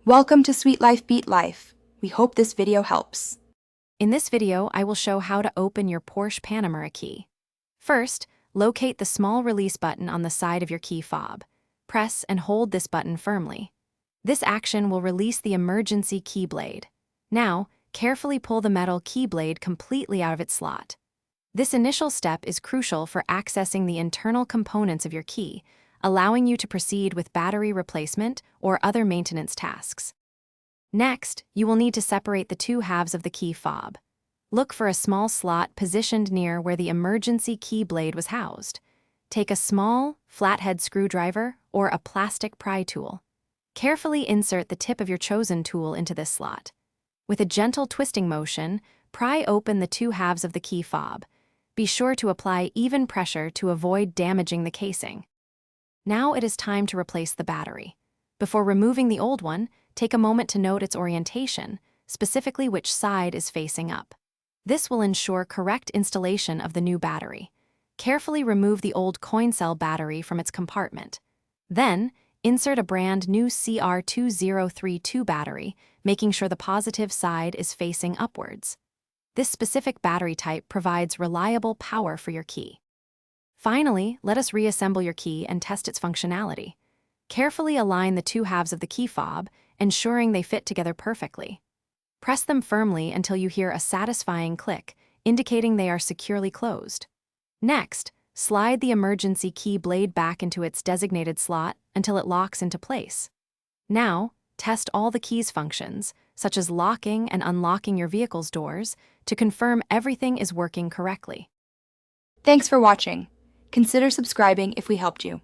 Welcome to Sweet Life Beat Life. We hope this video helps. In this video, I will show how to open your Porsche Panamera key. First, locate the small release button on the side of your key fob. Press and hold this button firmly. This action will release the emergency key blade. Now, carefully pull the metal key blade completely out of its slot. This initial step is crucial for accessing the internal components of your key, allowing you to proceed with battery replacement or other maintenance tasks. Next, you will need to separate the two halves of the key fob. Look for a small slot positioned near where the emergency key blade was housed. Take a small, flathead screwdriver or a plastic pry tool. Carefully insert the tip of your chosen tool into this slot. With a gentle twisting motion, pry open the two halves of the key fob. Be sure to apply even pressure to avoid damaging the casing. Now it is time to replace the battery. Before removing the old one, take a moment to note its orientation, specifically which side is facing up. This will ensure correct installation of the new battery. Carefully remove the old coin cell battery from its compartment. Then, insert a brand new CR2032 battery, making sure the positive side is facing upwards. This specific battery type provides reliable power for your key. Finally, let us reassemble your key and test its functionality. Carefully align the two halves of the key fob, ensuring they fit together perfectly. Press them firmly until you hear a satisfying click, indicating they are securely closed. Next, slide the emergency key blade back into its designated slot until it locks into place. Now, test all the key's functions, such as locking and unlocking your vehicle's doors, to confirm everything is working correctly. Thanks for watching. Consider subscribing if we helped you.